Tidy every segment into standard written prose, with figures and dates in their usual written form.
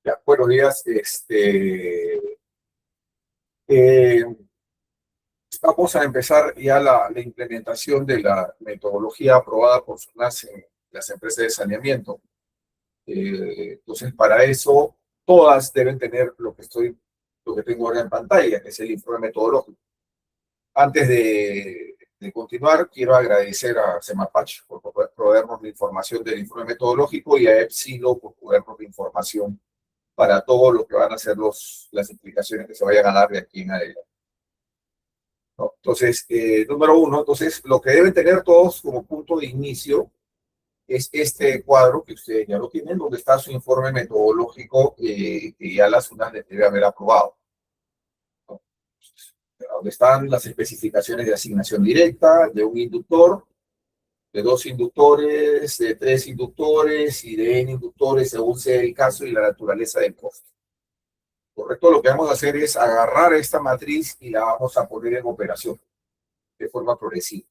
Ya, buenos días. Eh, Vamos a empezar ya la implementación de la metodología aprobada por SUNAS en las empresas de saneamiento. Entonces, para eso, todas deben tener lo que tengo ahora en pantalla, que es el informe metodológico. Antes de continuar, quiero agradecer a CEMAPACH por proveernos la información del informe metodológico y a EPSILO por proveernos la información para todo lo que van a ser las implicaciones que se vayan a dar de aquí en adelante, ¿no? Entonces, número uno, entonces, lo que deben tener todos como punto de inicio es este cuadro que ustedes ya lo tienen, donde está su informe metodológico que ya la SUNAT debe haber aprobado, ¿no? Donde están las especificaciones de asignación directa, de un inductor, de dos inductores, de tres inductores y de n inductores según sea el caso y la naturaleza del costo. Correcto, lo que vamos a hacer es agarrar esta matriz y la vamos a poner en operación de forma progresiva.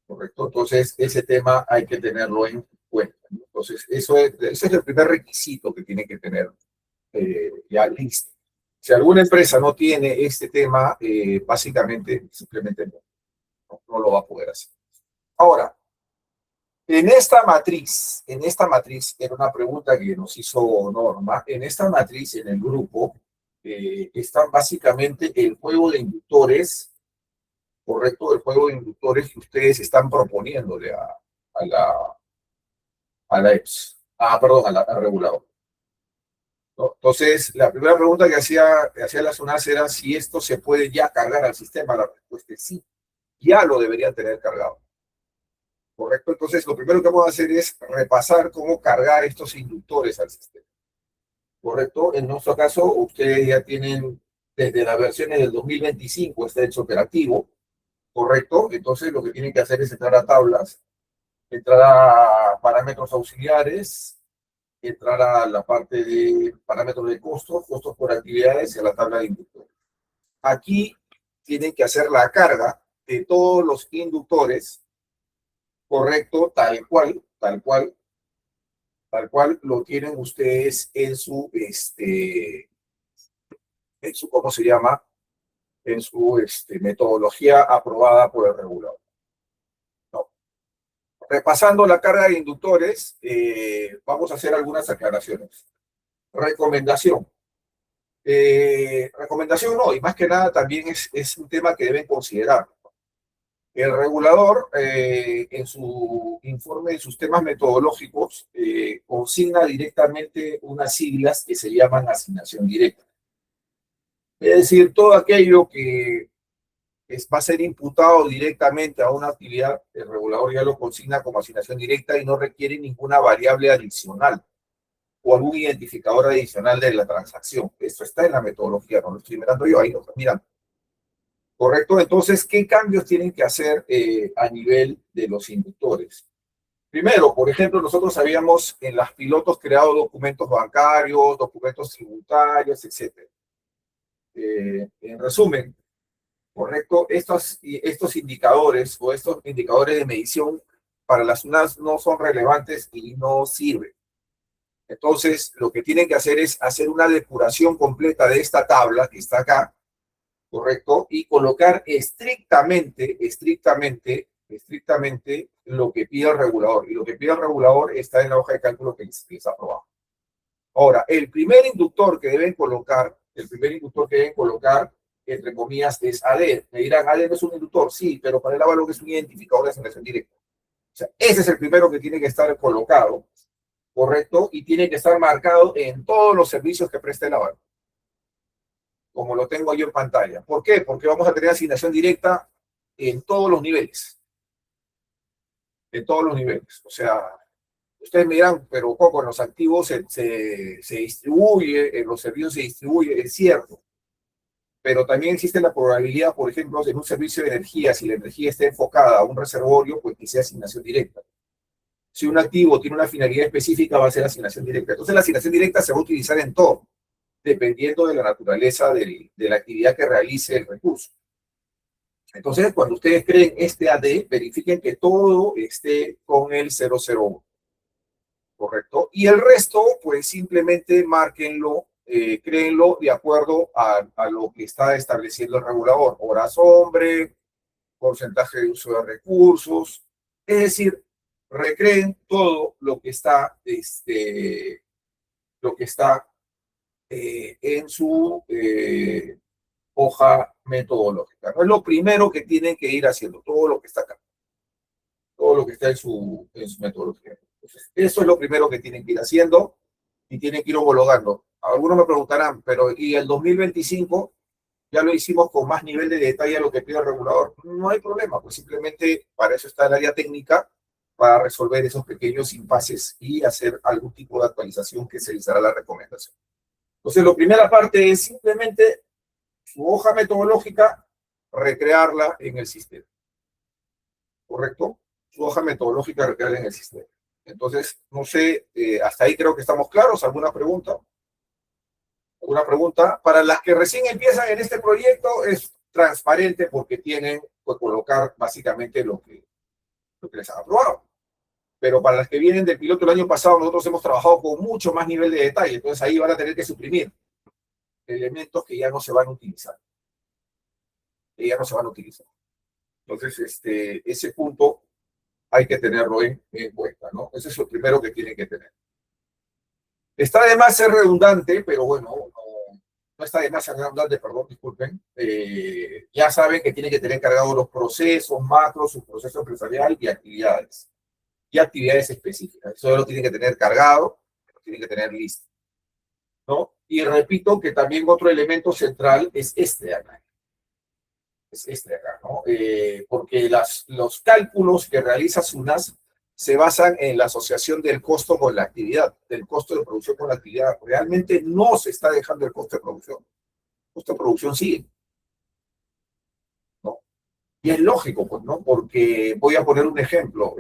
Correcto, entonces ese tema hay que tenerlo en cuenta, ¿no? Entonces, ese es el primer requisito que tiene que tener ya listo. Si alguna empresa no tiene este tema, básicamente simplemente no lo va a poder hacer. Ahora, en esta matriz, era una pregunta que nos hizo Norma, en esta matriz, en el grupo, están básicamente el juego de inductores, correcto, el juego de inductores que ustedes están proponiéndole a la EPS, perdón, al regulador, ¿no? Entonces, la primera pregunta que hacía la SUNAS era si esto se puede ya cargar al sistema. La respuesta es sí, ya lo deberían tener cargado. Correcto, entonces lo primero que vamos a hacer es repasar cómo cargar estos inductores al sistema. Correcto, en nuestro caso, ustedes ya tienen desde las versiones del 2025 este hecho operativo, correcto, entonces lo que tienen que hacer es entrar a tablas, entrar a parámetros auxiliares, entrar a la parte de parámetros de costos, costos por actividades y a la tabla de inductores. Aquí tienen que hacer la carga de todos los inductores, correcto, tal cual lo tienen ustedes ¿cómo se llama? En su metodología aprobada por el regulador, ¿no? Repasando la carga de inductores, vamos a hacer algunas aclaraciones. Recomendación. Recomendación no, y más que nada también es un tema que deben considerar. El regulador, en su informe de sus temas metodológicos, consigna directamente unas siglas que se llaman asignación directa. Es decir, todo aquello que va a ser imputado directamente a una actividad, el regulador ya lo consigna como asignación directa y no requiere ninguna variable adicional o algún identificador adicional de la transacción. Esto está en la metodología, no lo estoy mirando yo, ahí lo estoy mirando. ¿Correcto? Entonces, ¿qué cambios tienen que hacer a nivel de los inductores? Primero, por ejemplo, nosotros habíamos en las pilotos creado documentos bancarios, documentos tributarios, etc. En resumen, correcto, estos indicadores o estos indicadores de medición para las UNAS no son relevantes y no sirven. Entonces, lo que tienen que hacer es hacer una depuración completa de esta tabla que está acá, correcto, y colocar estrictamente lo que pide el regulador. Y lo que pide el regulador está en la hoja de cálculo que les aprobado. Ahora, el primer inductor que deben colocar, entre comillas, es AD. Me dirán, AD no es un inductor, sí, pero para el Avalon es un identificador de asignación directa. O sea, ese es el primero que tiene que estar colocado, correcto, y tiene que estar marcado en todos los servicios que presta el Avalon, como lo tengo yo en pantalla. ¿Por qué? Porque vamos a tener asignación directa en todos los niveles. En todos los niveles. O sea, ustedes me dirán, pero Coco, en los activos se distribuye, en los servicios se distribuye, es cierto. Pero también existe la probabilidad, por ejemplo, en un servicio de energía, si la energía está enfocada a un reservorio, pues que sea asignación directa. Si un activo tiene una finalidad específica, va a ser asignación directa. Entonces, la asignación directa se va a utilizar en todo, dependiendo de la naturaleza de la actividad que realice el recurso. Entonces, cuando ustedes creen este AD, verifiquen que todo esté con el 001. ¿correcto? Y el resto, pues simplemente márquenlo, créenlo de acuerdo a lo que está estableciendo el regulador. Horas hombre, porcentaje de uso de recursos, es decir, recreen todo lo que está en su hoja metodológica. No es lo primero que tienen que ir haciendo, todo lo que está acá, todo lo que está en su metodología. Entonces, eso es lo primero que tienen que ir haciendo y tienen que ir homologando. Algunos me preguntarán, pero ¿y el 2025? Ya lo hicimos con más nivel de detalle a lo que pide el regulador. No hay problema, pues simplemente para eso está el área técnica, para resolver esos pequeños impases y hacer algún tipo de actualización que se les dará la recomendación. Entonces, la primera parte es simplemente su hoja metodológica, recrearla en el sistema. ¿Correcto? Su hoja metodológica, recrearla en el sistema. Entonces, no sé, hasta ahí creo que estamos claros. ¿Alguna pregunta? ¿Alguna pregunta? Para las que recién empiezan en este proyecto es transparente porque tienen que colocar básicamente lo que les han aprobado. Pero para las que vienen del piloto el año pasado, nosotros hemos trabajado con mucho más nivel de detalle. Entonces ahí van a tener que suprimir elementos que ya no se van a utilizar. Que ya no se van a utilizar. Entonces, ese punto hay que tenerlo en cuenta, ¿no? Ese es lo primero que tienen que tener. Está de más ser redundante, pero bueno, no está de más ser redundante, perdón, disculpen. Ya saben que tienen que tener cargados los procesos, macros, su proceso empresarial y actividades. Y actividades específicas. Eso lo tienen que tener cargado, lo tienen que tener listo, ¿no? Y repito que también otro elemento central es este de acá. Es este de acá, ¿no? Porque los cálculos que realiza SUNAS se basan en la asociación del costo con la actividad, del costo de producción con la actividad. Realmente no se está dejando el costo de producción. El costo de producción sigue, ¿no? Y es lógico, pues, ¿no? Porque voy a poner un ejemplo.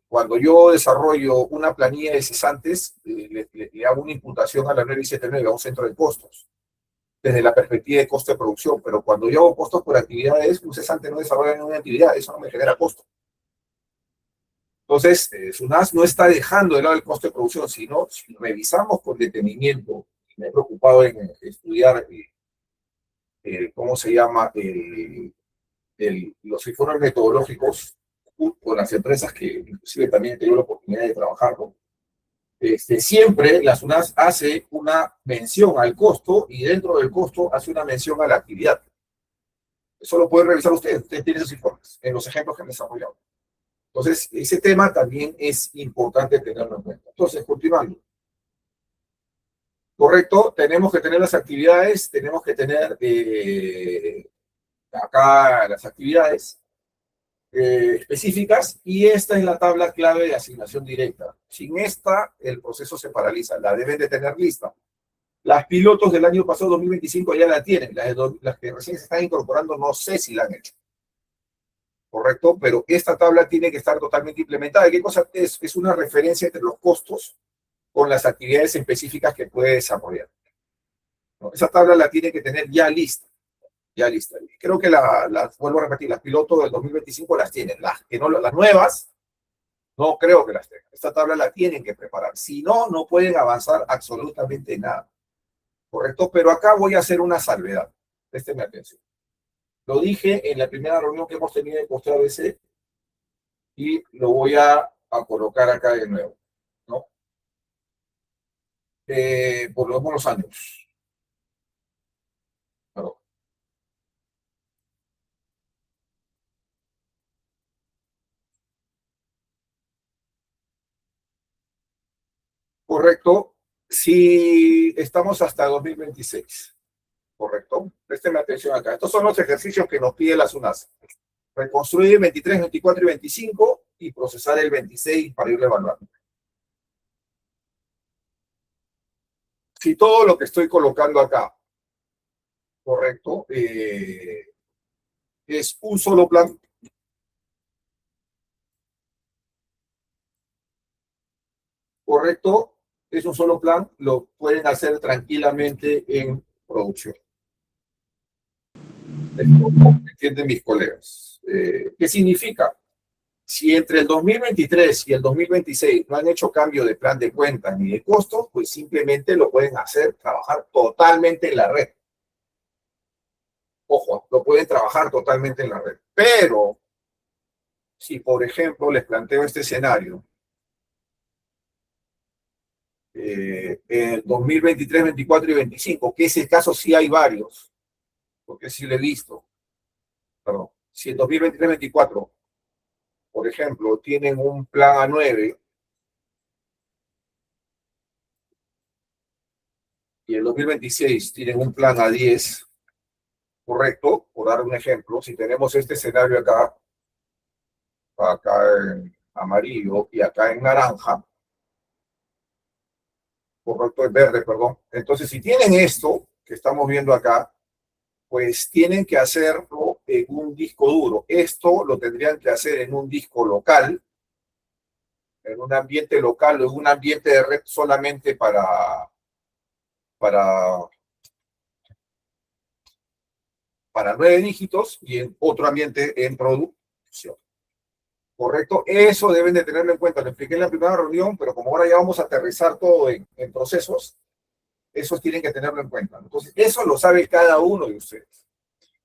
Cuando yo desarrollo una planilla de cesantes, le hago una imputación a la 979, a un centro de costos, desde la perspectiva de costo de producción, pero cuando yo hago costos por actividades, un cesante no desarrolla ninguna actividad, eso no me genera costo. Entonces, SUNAS no está dejando de lado el costo de producción, sino si revisamos con detenimiento, me he preocupado en estudiar, ¿cómo se llama?, los informes metodológicos con las empresas que inclusive también he tenido la oportunidad de trabajar, ¿no? Siempre la SUNAS hace una mención al costo y dentro del costo hace una mención a la actividad. Eso lo pueden revisar ustedes tienen esos informes en los ejemplos que han desarrollado. Entonces, ese tema también es importante tenerlo en cuenta. Entonces, continuando. Correcto, tenemos que tener las actividades, tenemos que tener acá las actividades específicas y esta es la tabla clave de asignación directa. Sin esta, el proceso se paraliza, la deben de tener lista. Las pilotos del año pasado, 2025, ya la tienen, las que recién se están incorporando no sé si la han hecho. Correcto, pero esta tabla tiene que estar totalmente implementada. ¿Qué cosa es? Es una referencia entre los costos con las actividades específicas que puede desarrollar. ¿No? Esa tabla la tiene que tener ya lista. Ya lista. Creo que vuelvo a repetir, las pilotos del 2025 las tienen. Las que no, las nuevas, no creo que las tengan. Esta tabla la tienen que preparar. Si no, no pueden avanzar absolutamente nada. Correcto, pero acá voy a hacer una salvedad. Présteme atención. Lo dije en la primera reunión que hemos tenido en Costa ABC y lo voy a colocar acá de nuevo, ¿no? Por los años. Perdón. Correcto, si estamos hasta 2026. Correcto. Présteme atención acá. Estos son los ejercicios que nos pide la SUNAS. Reconstruir 23, 24 y 25 y procesar el 26 para irlo evaluando. Si todo lo que estoy colocando acá, correcto, es un solo plan, correcto, es un solo plan, lo pueden hacer tranquilamente en producción. ¿Entienden mis colegas? ¿Qué significa? Si entre el 2023 y el 2026 no han hecho cambio de plan de cuentas ni de costos, pues simplemente lo pueden hacer trabajar totalmente en la red. Ojo, lo pueden trabajar totalmente en la red. Pero si, por ejemplo, les planteo este escenario, en 2023, 24 y 25, que es el caso, sí hay varios, porque sí lo he visto, perdón, si en 2023, 24, por ejemplo, tienen un plan a 9 y en 2026 tienen un plan a 10, correcto, por dar un ejemplo, si tenemos este escenario acá en amarillo y acá en naranja, correcto, en verde, perdón. Entonces, si tienen esto que estamos viendo acá, pues tienen que hacerlo en un disco duro. Esto lo tendrían que hacer en un disco local, en un ambiente local o en un ambiente de red solamente para, para 9 dígitos y en otro ambiente en producción. ¿Correcto? Eso deben de tenerlo en cuenta. Lo expliqué en la primera reunión, pero como ahora ya vamos a aterrizar todo en procesos, esos tienen que tenerlo en cuenta. Entonces, eso lo sabe cada uno de ustedes.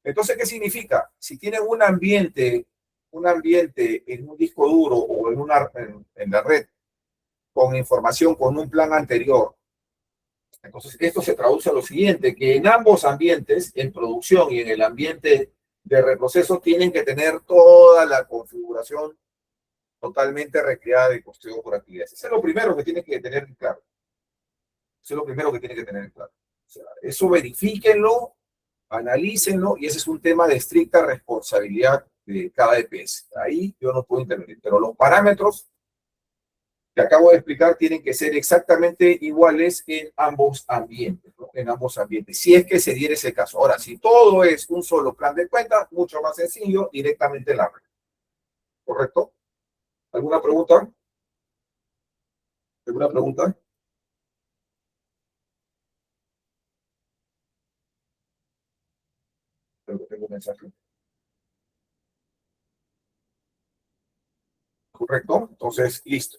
Entonces, ¿qué significa? Si tienen un ambiente en un disco duro o en la red con información con un plan anterior, entonces esto se traduce a lo siguiente, que en ambos ambientes, en producción y en el ambiente de reproceso, tienen que tener toda la configuración totalmente recreada de costeo por actividades. Eso es lo primero que tienen que tener claro. Eso es lo primero que tienen que tener claro. O sea, eso verifíquenlo, analícenlo, y ese es un tema de estricta responsabilidad de cada EPS. Ahí yo no puedo intervenir, pero los parámetros que acabo de explicar tienen que ser exactamente iguales en ambos ambientes, ¿no? En ambos ambientes, si es que se diera ese caso. Ahora, si todo es un solo plan de cuentas, mucho más sencillo, directamente en la red. ¿Correcto? ¿Alguna pregunta? ¿Alguna pregunta? Creo que tengo un mensaje. ¿Correcto? Entonces, listo.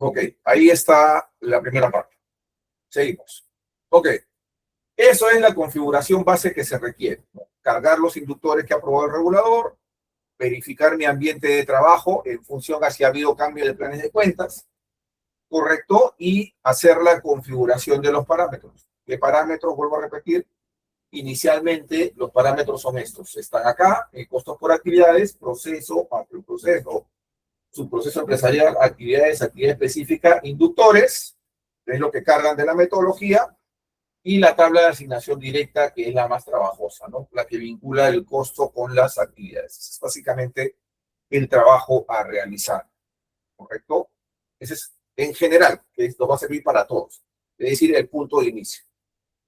Ok, ahí está la primera parte. Seguimos. Ok, eso es la configuración base que se requiere, ¿no? Cargar los inductores que aprobó el regulador, verificar mi ambiente de trabajo en función a si ha habido cambio de planes de cuentas, correcto, y hacer la configuración de los parámetros. ¿Qué parámetros? Vuelvo a repetir. Inicialmente, los parámetros son estos. Están acá, costos por actividades, proceso, proceso, subproceso empresarial, actividades, actividad específica, inductores, que es lo que cargan de la metodología, y la tabla de asignación directa, que es la más trabajosa, ¿no? La que vincula el costo con las actividades. Ese es básicamente el trabajo a realizar, ¿correcto? Ese es en general, que esto va a servir para todos, es decir, el punto de inicio.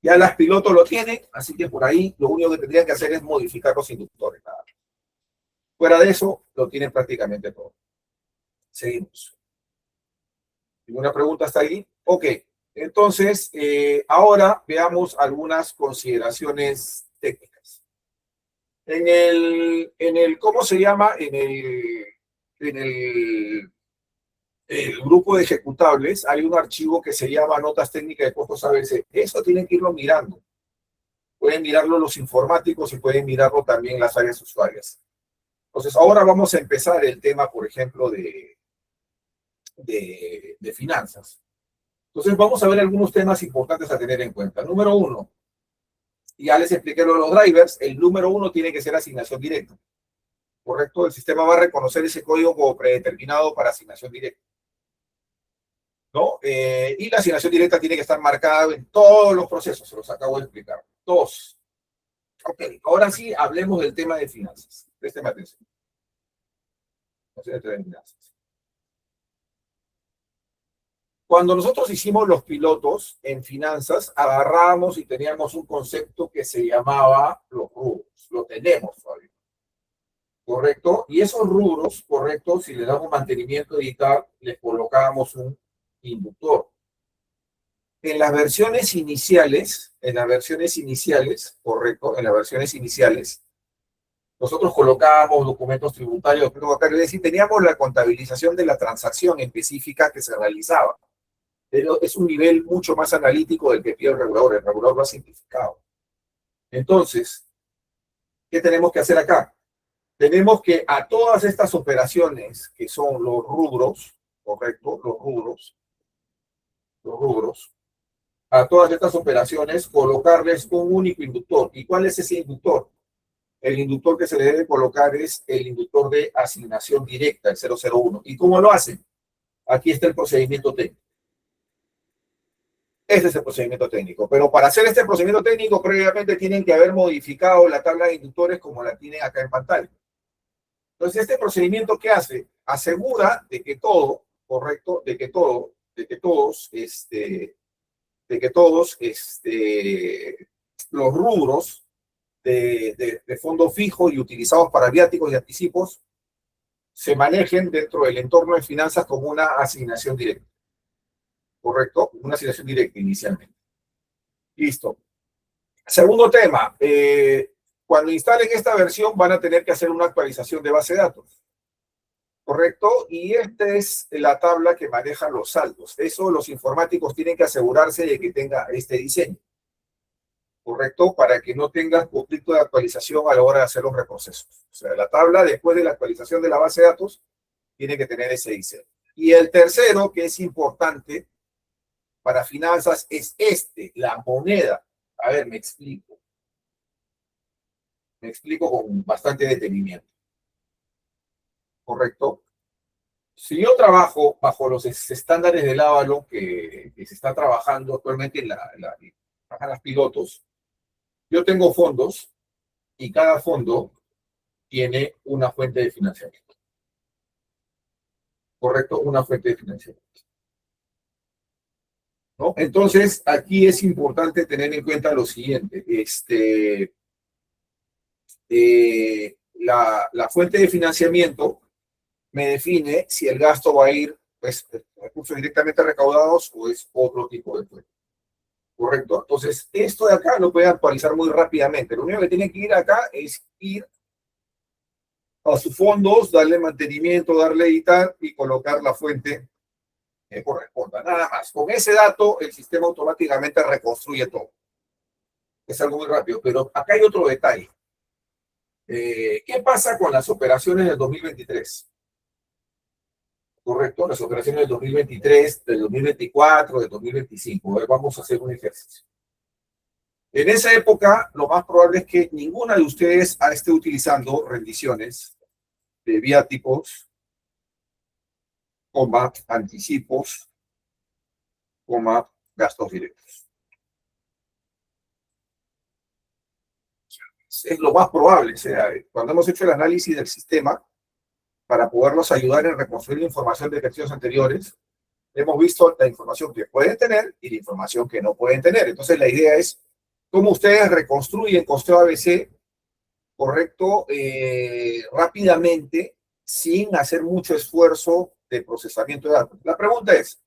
Ya las pilotos lo tienen, así que por ahí lo único que tendrían que hacer es modificar los inductores. Nada. Fuera de eso, lo tienen prácticamente todo. Seguimos. ¿Ninguna pregunta hasta ahí? Ok. Entonces, ahora veamos algunas consideraciones técnicas. ¿Cómo se llama? En el grupo de ejecutables hay un archivo que se llama Notas Técnicas de Costos ABC. Eso tienen que irlo mirando. Pueden mirarlo los informáticos y pueden mirarlo también las áreas usuarias. Entonces, ahora vamos a empezar el tema, por ejemplo, de finanzas. Entonces, vamos a ver algunos temas importantes a tener en cuenta. Número uno, ya les expliqué lo de los drivers, el número uno tiene que ser asignación directa. ¿Correcto? El sistema va a reconocer ese código como predeterminado para asignación directa, ¿no? Y la asignación directa tiene que estar marcada en todos los procesos, se los acabo de explicar. Dos. Ok, ahora sí hablemos del tema de finanzas. Présteme atención. De finanzas. Cuando nosotros hicimos los pilotos en finanzas, agarramos y teníamos un concepto que se llamaba los rubros. Lo tenemos todavía. ¿Correcto? Y esos rubros, correcto, si le damos mantenimiento digital, les colocábamos un inductor. En las versiones iniciales, correcto, en las versiones iniciales, nosotros colocábamos documentos tributarios, es decir, teníamos la contabilización de la transacción específica que se realizaba. Pero es un nivel mucho más analítico del que pide el regulador lo ha simplificado. Entonces, ¿qué tenemos que hacer acá? Tenemos que a todas estas operaciones, que son los rubros, ¿correcto? Los rubros, a todas estas operaciones colocarles un único inductor. ¿Y cuál es ese inductor? El inductor que se le debe colocar es el inductor de asignación directa, el 001. ¿Y cómo lo hacen? Aquí está el procedimiento técnico. Este es el procedimiento técnico. Pero para hacer este procedimiento técnico, previamente tienen que haber modificado la tabla de inductores como la tienen acá en pantalla. Entonces, este procedimiento, ¿qué hace? Asegura de que todo, correcto, de que todos, los rubros de fondo fijo y utilizados para viáticos y anticipos se manejen dentro del entorno de finanzas como una asignación directa. ¿Correcto? Una asignación directa inicialmente. Listo. Segundo tema, cuando instalen esta versión van a tener que hacer una actualización de base de datos. ¿Correcto? Y esta es la tabla que maneja los saldos. Eso los informáticos tienen que asegurarse de que tenga este diseño. ¿Correcto? Para que no tengas conflicto de actualización a la hora de hacer los reprocesos. O sea, la tabla después de la actualización de la base de datos tiene que tener ese diseño. Y el tercero, que es importante para finanzas, es la moneda. A ver, me explico. Me explico con bastante detenimiento. ¿Correcto? Si yo trabajo bajo los estándares del Ávalo que se está trabajando actualmente en las pilotos, yo tengo fondos y cada fondo tiene una fuente de financiamiento. ¿Correcto? Una fuente de financiamiento. ¿No? Entonces, aquí es importante tener en cuenta lo siguiente. La fuente de financiamiento me define si el gasto va a ir, pues, recursos directamente recaudados o es otro tipo de fuente. ¿Correcto? Entonces, esto de acá lo puede actualizar muy rápidamente. Lo único que tiene que ir acá es ir a sus fondos, darle mantenimiento, darle editar y colocar la fuente que corresponda. Nada más. Con ese dato, el sistema automáticamente reconstruye todo. Es algo muy rápido. Pero acá hay otro detalle. ¿Qué pasa con las operaciones del 2023? Correcto, las operaciones del 2023, del 2024, del 2025. A ver, vamos a hacer un ejercicio. En esa época, lo más probable es que ninguna de ustedes esté utilizando rendiciones de viáticos, anticipos, gastos directos. Es lo más probable. O sea, cuando hemos hecho el análisis del sistema, para poderlos ayudar en reconstruir la información de ejercicios anteriores, hemos visto la información que pueden tener y la información que no pueden tener. Entonces, la idea es cómo ustedes reconstruyen costeo ABC, correcto, rápidamente, sin hacer mucho esfuerzo de procesamiento de datos. La pregunta es,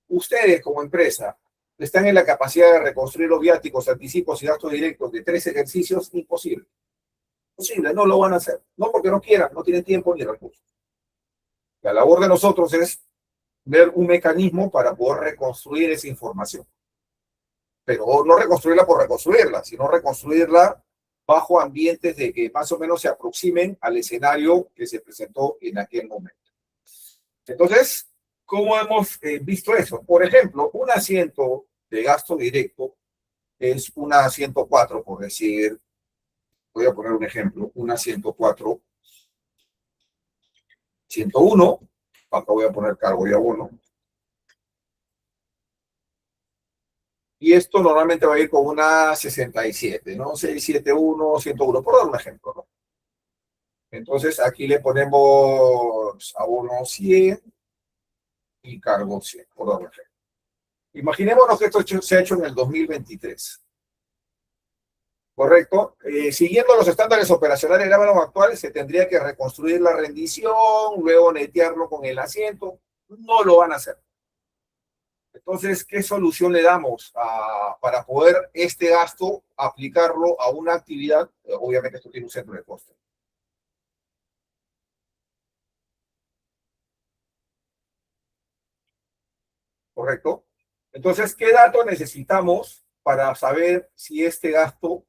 ustedes como empresa están en la capacidad de reconstruir los viáticos, anticipos y gastos directos de 3 ejercicios. Imposible. Imposible, no lo van a hacer. No porque no quieran, no tienen tiempo ni recursos. La labor de nosotros es ver un mecanismo para poder reconstruir esa información. Pero no reconstruirla por reconstruirla, sino reconstruirla bajo ambientes de que más o menos se aproximen al escenario que se presentó en aquel momento. Entonces, ¿cómo hemos visto eso? Por ejemplo, un asiento de gasto directo es una 104, por decir, voy a poner un ejemplo, una 104, 101, acá voy a poner cargo y abono. Y esto normalmente va a ir con una 67, ¿no? 671, 101, por dar un ejemplo, ¿no? Entonces aquí le ponemos abono 100 y cargo 100, por dar un ejemplo. Imaginémonos que esto se ha hecho en el 2023. ¿Correcto? Siguiendo los estándares operacionales del Ávalo actual, se tendría que reconstruir la rendición, luego netearlo con el asiento. No lo van a hacer. Entonces, ¿qué solución le damos para poder este gasto aplicarlo a una actividad? Obviamente esto tiene un centro de costo. ¿Correcto? Entonces, ¿qué datos necesitamos para saber si este gasto,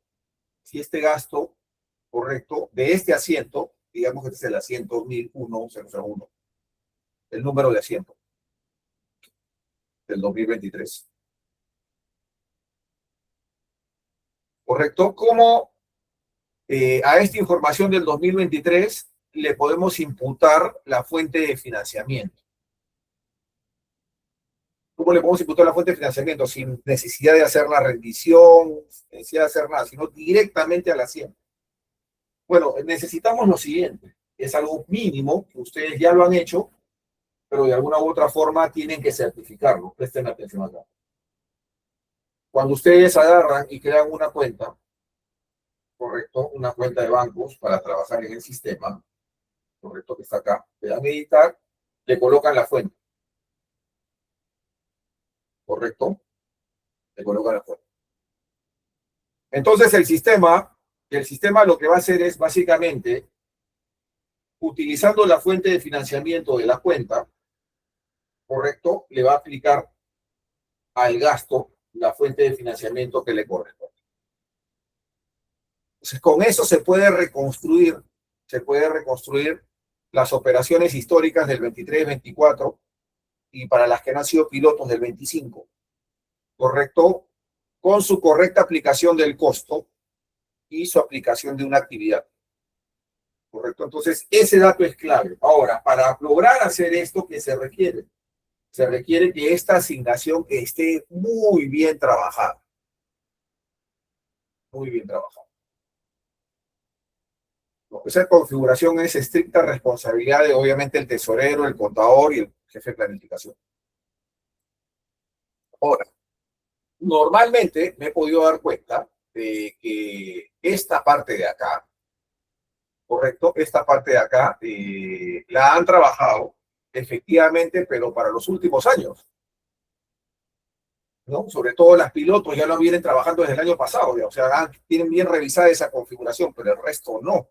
correcto, de este asiento, digamos que este es el asiento 1001, el número de asiento del 2023, ¿correcto? ¿Cómo a esta información del 2023 le podemos imputar la fuente de financiamiento? ¿Cómo le podemos imputar la fuente de financiamiento sin necesidad de hacer la rendición, sin necesidad de hacer nada, sino directamente a la hacienda? Bueno, necesitamos lo siguiente, es algo mínimo, que ustedes ya lo han hecho, pero de alguna u otra forma tienen que certificarlo. Presten atención acá. Cuando ustedes agarran y crean una cuenta, correcto, una cuenta de bancos para trabajar en el sistema, correcto, que está acá, le dan a editar, le colocan la fuente, correcto, le colocan la fuente. Entonces el sistema lo que va a hacer es básicamente, utilizando la fuente de financiamiento de la cuenta, correcto, le va a aplicar al gasto la fuente de financiamiento que le corresponde. Entonces, con eso se puede reconstruir las operaciones históricas del 23-24 y para las que no han sido pilotos del 25, ¿correcto? Con su correcta aplicación del costo y su aplicación de una actividad, ¿correcto? Entonces, ese dato es clave. Ahora, para lograr hacer esto, ¿qué se requiere? Se requiere que esta asignación esté muy bien trabajada, muy bien trabajada. Esa configuración es estricta responsabilidad de, obviamente, el tesorero, el contador y el jefe de planificación. Ahora, normalmente me he podido dar cuenta de que esta parte de acá, correcto, esta parte de acá la han trabajado efectivamente, pero para los últimos años, ¿no? Sobre todo las pilotos ya lo vienen trabajando desde el año pasado, ya, o sea, tienen bien revisada esa configuración, pero el resto no.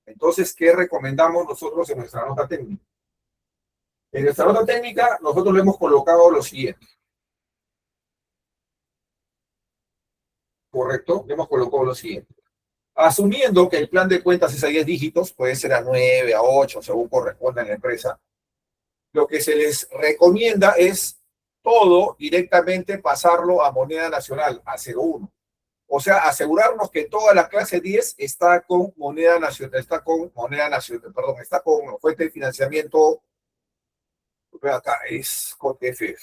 Entonces, ¿qué recomendamos nosotros en nuestra nota técnica? En nuestra nota técnica, nosotros le hemos colocado lo siguiente, ¿correcto? Le hemos colocado lo siguiente. Asumiendo que el plan de cuentas es a 10 dígitos, puede ser a 9, a 8, según corresponda en la empresa, lo que se les recomienda es todo directamente pasarlo a moneda nacional, a 0,1. O sea, asegurarnos que toda la clase 10 está con moneda nacional, está con fuente de financiamiento, acá es con TFF,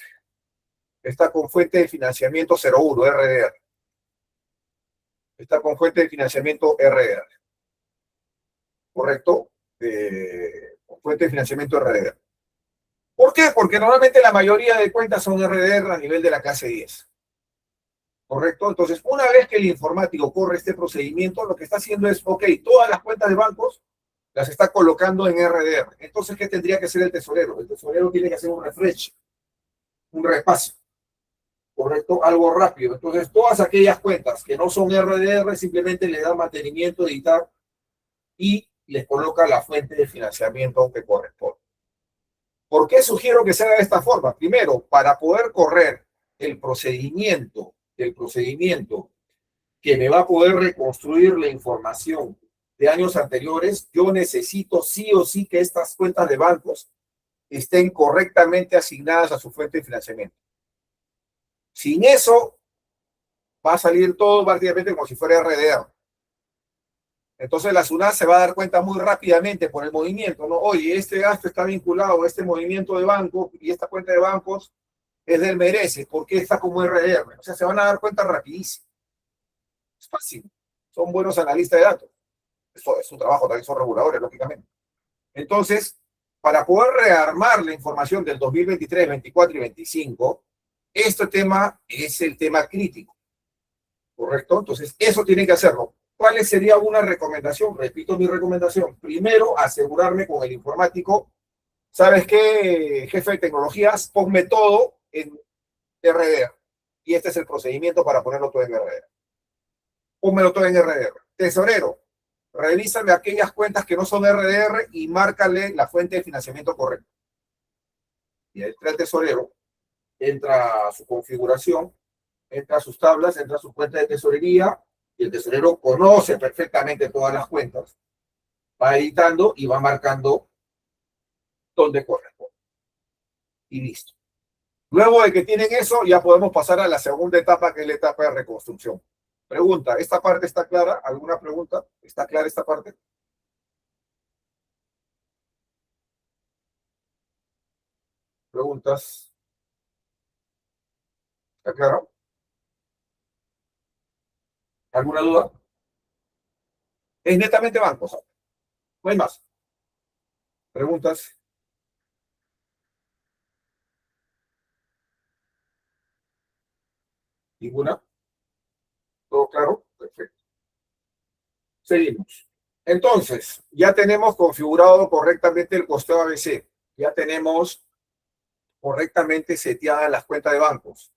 está con fuente de financiamiento 0,1, RDR, está con fuente de financiamiento RDR, ¿correcto? Con fuente de financiamiento RDR. ¿Por qué? Porque normalmente la mayoría de cuentas son RDR a nivel de la clase 10. ¿Correcto? Entonces, una vez que el informático corre este procedimiento, lo que está haciendo es, ok, todas las cuentas de bancos las está colocando en RDR. Entonces, ¿qué tendría que hacer el tesorero? El tesorero tiene que hacer un refresh, un repaso, ¿correcto? Algo rápido. Entonces, todas aquellas cuentas que no son RDR, simplemente le da mantenimiento, editar y les coloca la fuente de financiamiento que corresponde. ¿Por qué sugiero que se haga de esta forma? Primero, para poder correr el procedimiento que me va a poder reconstruir la información de años anteriores, yo necesito sí o sí que estas cuentas de bancos estén correctamente asignadas a su fuente de financiamiento. Sin eso, va a salir todo prácticamente como si fuera RDR. Entonces la SUNAT se va a dar cuenta muy rápidamente por el movimiento, ¿no? Oye, este gasto está vinculado a este movimiento de banco y esta cuenta de bancos es del Merece, ¿por qué está como RDR? O sea, se van a dar cuenta rapidísimo. Es fácil. Son buenos analistas de datos. Esto es su trabajo, también son reguladores, lógicamente. Entonces, para poder rearmar la información del 2023, 24 y 25, este tema es el tema crítico, ¿correcto? Entonces, eso tienen que hacerlo. ¿Cuál sería una recomendación? Repito mi recomendación. Primero, asegurarme con el informático. ¿Sabes qué, jefe de tecnologías? Ponme todo en RDR. Y este es el procedimiento para ponerlo todo en RDR. Pónmelo todo en RDR. Tesorero, revísame aquellas cuentas que no son RDR y márcale la fuente de financiamiento correcta. Y entra el tesorero, entra a su configuración, entra a sus tablas, entra a su cuenta de tesorería, y el tesorero conoce perfectamente todas las cuentas, va editando y va marcando donde corresponde. Y listo. Luego de que tienen eso, ya podemos pasar a la segunda etapa, que es la etapa de reconstrucción. Pregunta, ¿esta parte está clara? ¿Alguna pregunta? ¿Está clara esta parte? ¿Preguntas? ¿Está claro? ¿Alguna duda? Es netamente bancos. No hay más. ¿Preguntas? ¿Ninguna? ¿Todo claro? Perfecto. Seguimos. Entonces, ya tenemos configurado correctamente el costeo ABC. Ya tenemos correctamente seteadas las cuentas de bancos.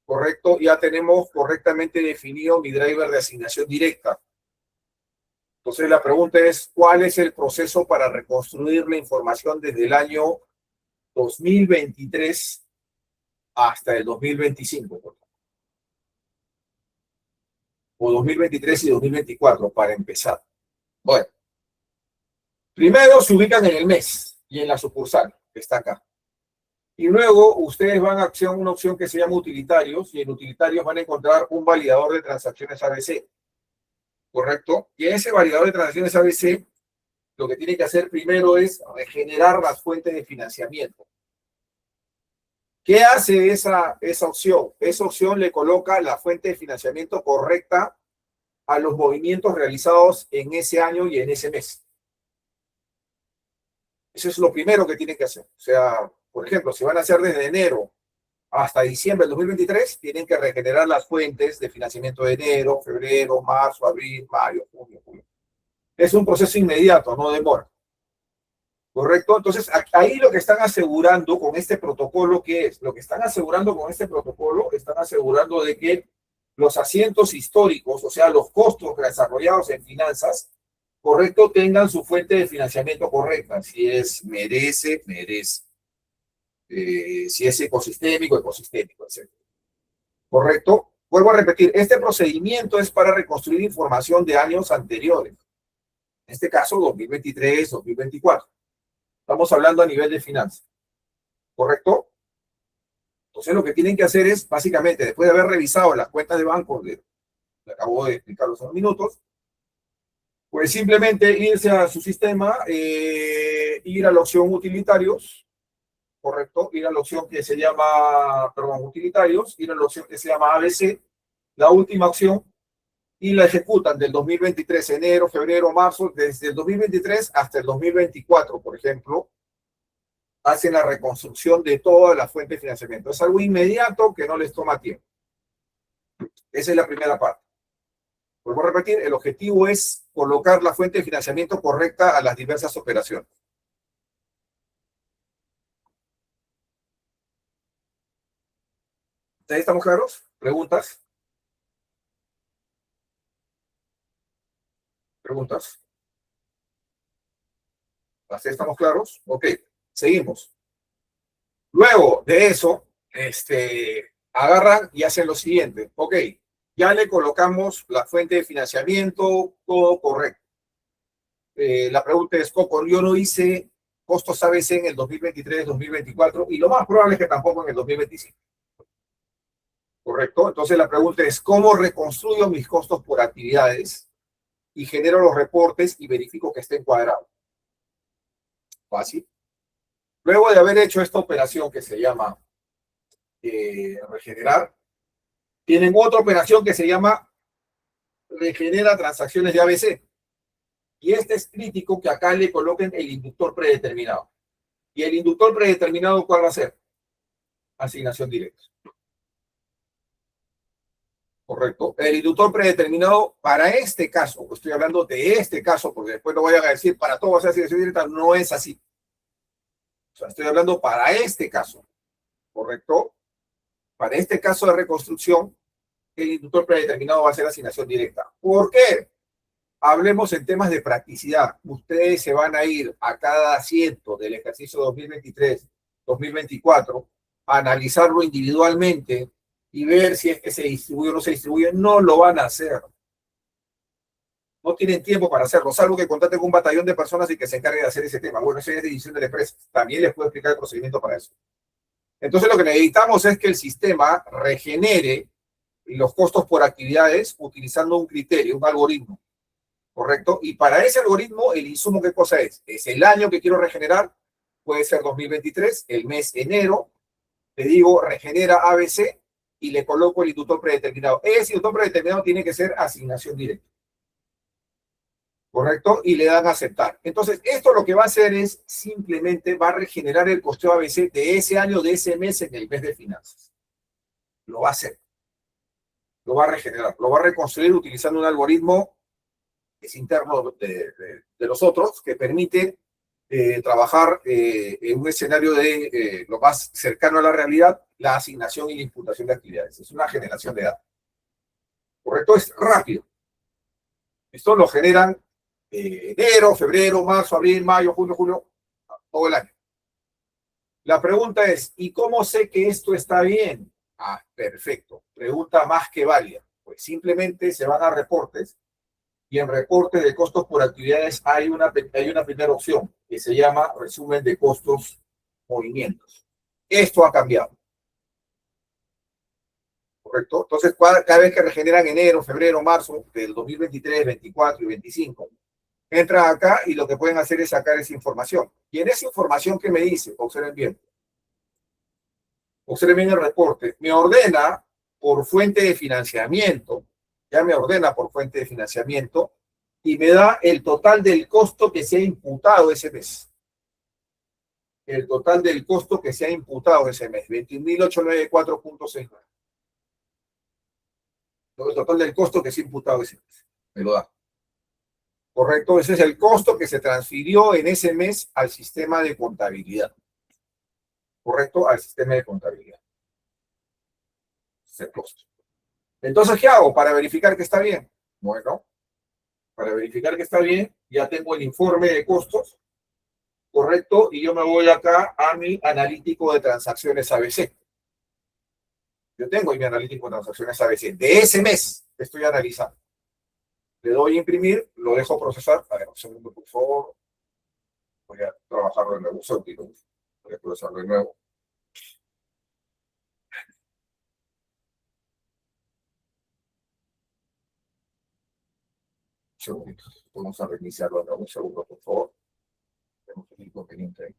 Correcto, ya tenemos correctamente definido mi driver de asignación directa. Entonces la pregunta es, ¿cuál es el proceso para reconstruir la información desde el año 2023 hasta el 2025? O 2023 y 2024 para empezar. Bueno, primero se ubican en el mes y en la sucursal, que está acá. Y luego ustedes van a una opción que se llama utilitarios, y en utilitarios van a encontrar un validador de transacciones ABC, ¿correcto? Y ese validador de transacciones ABC, lo que tiene que hacer primero es regenerar las fuentes de financiamiento. ¿Qué hace esa opción? Esa opción le coloca la fuente de financiamiento correcta a los movimientos realizados en ese año y en ese mes. Eso es lo primero que tienen que hacer. O sea, por ejemplo, si van a hacer desde enero hasta diciembre del 2023, tienen que regenerar las fuentes de financiamiento de enero, febrero, marzo, abril, mayo, junio, julio. Es un proceso inmediato, no demora. ¿Correcto? Entonces, ahí lo que están asegurando con este protocolo, ¿qué es? Lo que están asegurando con este protocolo, están asegurando de que los asientos históricos, o sea, los costos desarrollados en finanzas, correcto, tengan su fuente de financiamiento correcta. Si es merece, merece. Si es ecosistémico, ecosistémico, etc. ¿Correcto? Vuelvo a repetir, este procedimiento es para reconstruir información de años anteriores. En este caso, 2023, 2024. Estamos hablando a nivel de finanzas. ¿Correcto? Entonces, lo que tienen que hacer es, básicamente, después de haber revisado las cuentas de banco, que acabo de explicar hace unos minutos, pues simplemente irse a su sistema, ir a la opción utilitarios, ¿correcto? Ir a la opción que se llama, perdón, utilitarios, ir a la opción que se llama ABC, la última opción, y la ejecutan del 2023, enero, febrero, marzo, desde el 2023 hasta el 2024, por ejemplo, hacen la reconstrucción de toda la fuente de financiamiento. Es algo inmediato que no les toma tiempo. Esa es la primera parte. Vuelvo a repetir, el objetivo es colocar la fuente de financiamiento correcta a las diversas operaciones. ¿Ahí estamos claros? ¿Preguntas? ¿Preguntas? ¿Así estamos claros? Ok, seguimos. Luego de eso, agarran y hacen lo siguiente. Ok, ya le colocamos la fuente de financiamiento, todo correcto. La pregunta es, Coco, yo no hice costos ABC en el 2023, 2024 y lo más probable es que tampoco en el 2025. ¿Correcto? Entonces la pregunta es, ¿cómo reconstruyo mis costos por actividades y genero los reportes y verifico que estén cuadrados? Fácil. Luego de haber hecho esta operación que se llama regenerar, tienen otra operación que se llama regenera transacciones de ABC. Y este es crítico que acá le coloquen el inductor predeterminado. ¿Y el inductor predeterminado cuál va a ser? Asignación directa. Correcto. El inductor predeterminado para este caso, estoy hablando de este caso, porque después no vayan a decir para todo va a ser asignación directa, no es así. O sea, estoy hablando para este caso. ¿Correcto? Para este caso de reconstrucción, el inductor predeterminado va a ser asignación directa. ¿Por qué? Hablemos en temas de practicidad. Ustedes se van a ir a cada asiento del ejercicio 2023-2024, a analizarlo individualmente y ver si es que se distribuye o no se distribuye. No lo van a hacer. No tienen tiempo para hacerlo, salvo que contraten un batallón de personas y que se encargue de hacer ese tema. Bueno, eso ya es decisión de la empresa. También les puedo explicar el procedimiento para eso. Entonces, lo que necesitamos es que el sistema regenere los costos por actividades utilizando un criterio, un algoritmo, ¿correcto? Y para ese algoritmo, el insumo, ¿qué cosa es? Es el año que quiero regenerar, puede ser 2023, el mes enero, le digo regenera ABC y le coloco el inductor predeterminado. Ese inductor predeterminado tiene que ser asignación directa, ¿correcto? Y le dan a aceptar. Entonces, esto lo que va a hacer es simplemente va a regenerar el costeo ABC de ese año, de ese mes en el mes de finanzas. Lo va a hacer. Lo va a regenerar. Lo va a reconstruir utilizando un algoritmo que es interno de los otros, que permite trabajar en un escenario de lo más cercano a la realidad, la asignación y la imputación de actividades. Es una generación de datos. ¿Correcto? Es rápido. Esto lo generan enero, febrero, marzo, abril, mayo, junio, julio, todo el año. La pregunta es, ¿y cómo sé que esto está bien? Ah, perfecto. Pregunta más que válida. Pues simplemente se van a reportes y en reporte de costos por actividades hay una primera opción que se llama resumen de costos movimientos. Esto ha cambiado. ¿Correcto? Entonces, cada vez que regeneran enero, febrero, marzo del 2023, 24 y 25, entran acá y lo que pueden hacer es sacar esa información. Y en esa información que me dice, observen bien el reporte, me ordena por fuente de financiamiento, ya me ordena por fuente de financiamiento y me da el total del costo que se ha imputado ese mes. El total del costo que se ha imputado ese mes, 21.894.69. El total del costo que se ha imputado ese mes, me lo da. ¿Correcto? Ese es el costo que se transfirió en ese mes al sistema de contabilidad. ¿Correcto? Al sistema de contabilidad. Ese es el costo. Entonces, ¿qué hago para verificar que está bien? Bueno, para verificar que está bien, ya tengo el informe de costos, ¿correcto? Y yo me voy acá a mi analítico de transacciones ABC. Yo tengo mi analítico de transacciones ABC de ese mes que estoy analizando. Le doy a imprimir, lo dejo procesar. A ver, un segundo, por favor. Voy a trabajarlo de nuevo. Un segundo. Voy a procesarlo de nuevo. Un segundito. Vamos a reiniciarlo de nuevo. Un segundo, por favor. Tenemos un inconveniente ahí.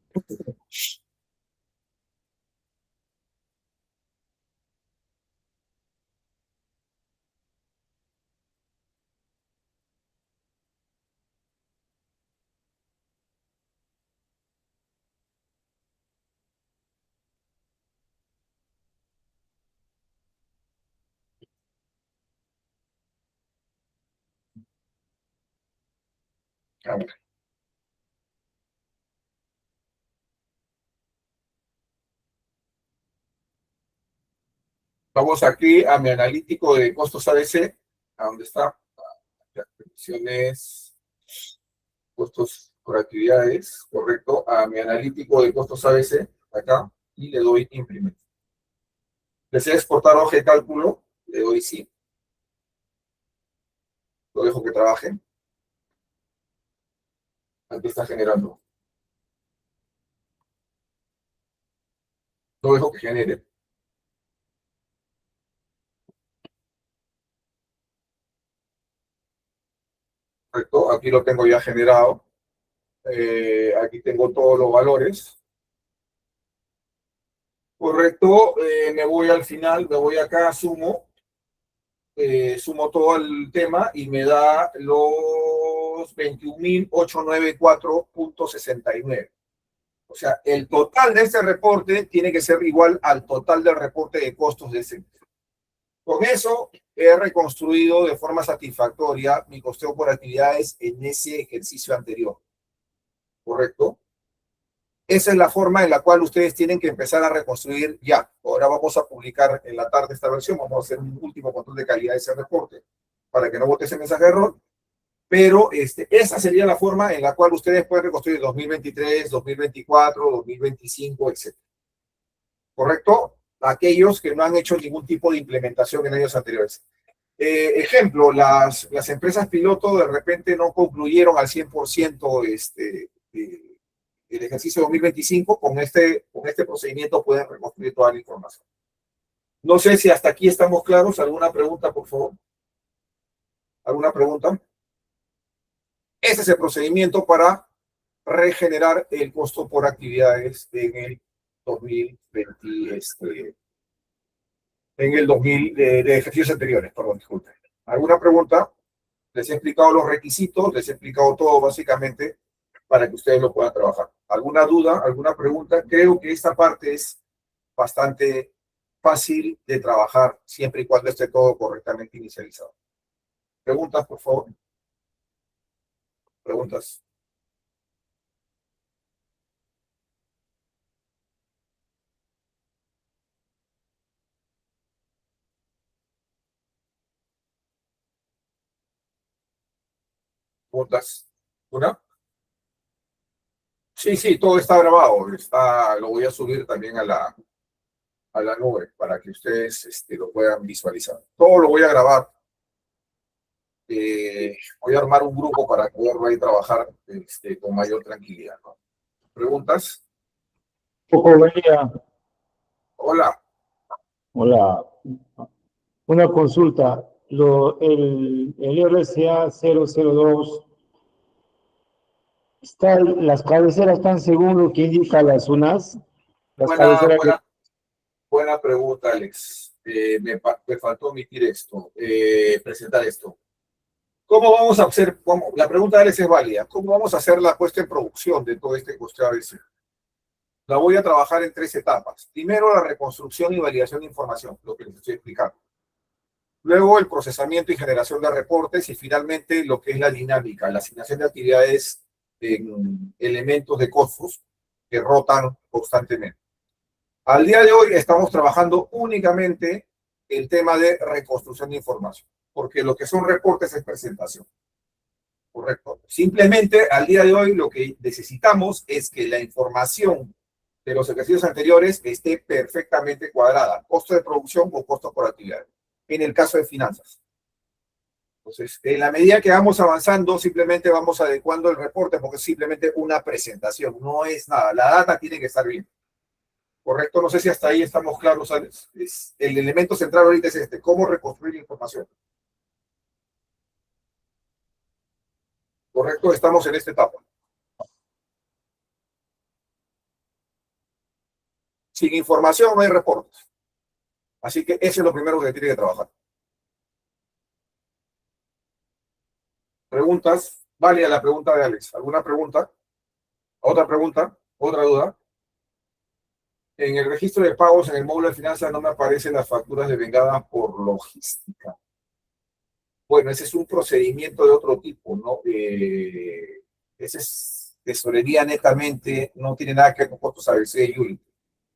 A ver. Vamos aquí a mi analítico de costos ABC. ¿A dónde está? Las previsiones, costos por actividades, correcto, a mi analítico de costos ABC, acá, y le doy imprimir. ¿Desea exportar hoja de cálculo? Le doy sí. Lo dejo que trabaje. Aquí está generando. Lo dejo que genere. Correcto, aquí lo tengo ya generado. Aquí tengo todos los valores. Correcto, me voy al final, me voy acá, sumo todo el tema y me da los 21.894.69. O sea, el total de este reporte tiene que ser igual al total del reporte de costos de ese mes. Con eso he reconstruido de forma satisfactoria mi costeo por actividades en ese ejercicio anterior. ¿Correcto? Esa es la forma en la cual ustedes tienen que empezar a reconstruir ya. Ahora vamos a publicar en la tarde esta versión, vamos a hacer un último control de calidad de ese reporte para que no vote ese mensaje de error, pero esa sería la forma en la cual ustedes pueden reconstruir 2023, 2024, 2025, etcétera. ¿Correcto? Aquellos que no han hecho ningún tipo de implementación en años anteriores. Ejemplo, las empresas piloto de repente no concluyeron al 100% el ejercicio 2025, con este procedimiento pueden reconstruir toda la información. No sé si hasta aquí estamos claros. ¿Alguna pregunta, por favor? ¿Alguna pregunta? Ese es el procedimiento para regenerar el costo por actividades en el 2020, en el 2000 de ejercicios anteriores, perdón, disculpen. ¿Alguna pregunta? Les he explicado los requisitos, les he explicado todo básicamente para que ustedes lo puedan trabajar. ¿Alguna duda, alguna pregunta? Creo que esta parte es bastante fácil de trabajar siempre y cuando esté todo correctamente inicializado. ¿Preguntas, por favor? ¿Preguntas? ¿Preguntas? ¿Una? Sí, sí, todo está grabado. Lo voy a subir también a la nube para que ustedes lo puedan visualizar. Todo lo voy a grabar. Voy a armar un grupo para poderlo ahí trabajar con mayor tranquilidad, ¿no? ¿Preguntas? Poco buen día. Hola. Hola. Una consulta. El RCA 002, las cabeceras están según lo que indica las UNAS. Las Buena, cabeceras buena, buena pregunta, Alex. Me faltó omitir esto, presentar esto. ¿Cómo vamos a hacer? La pregunta de Alex es válida. ¿Cómo vamos a hacer la puesta en producción de todo este costeo ABC? La voy a trabajar en 3 etapas. Primero, la reconstrucción y validación de información, lo que les estoy explicando. Luego, el procesamiento y generación de reportes. Y finalmente, lo que es la dinámica, la asignación de actividades en elementos de costos que rotan constantemente. Al día de hoy estamos trabajando únicamente el tema de reconstrucción de información, porque lo que son reportes es presentación. Correcto. Simplemente al día de hoy lo que necesitamos es que la información de los ejercicios anteriores esté perfectamente cuadrada, costo de producción o costo por actividad, en el caso de finanzas. Entonces, en la medida que vamos avanzando, simplemente vamos adecuando el reporte porque es simplemente una presentación, no es nada. La data tiene que estar bien. Correcto, no sé si hasta ahí estamos claros, Alex. El elemento central ahorita es cómo reconstruir la información. Correcto, estamos en esta etapa. Sin información no hay reportes. Así que eso es lo primero que tiene que trabajar. ¿Preguntas? Vale, a la pregunta de Alex. ¿Alguna pregunta? ¿Otra pregunta? ¿Otra duda? En el registro de pagos, en el módulo de finanzas, no me aparecen las facturas devengadas por logística. Bueno, ese es un procedimiento de otro tipo, ¿no? Ese es tesorería netamente, no tiene nada que ver con costos ABC y Unity.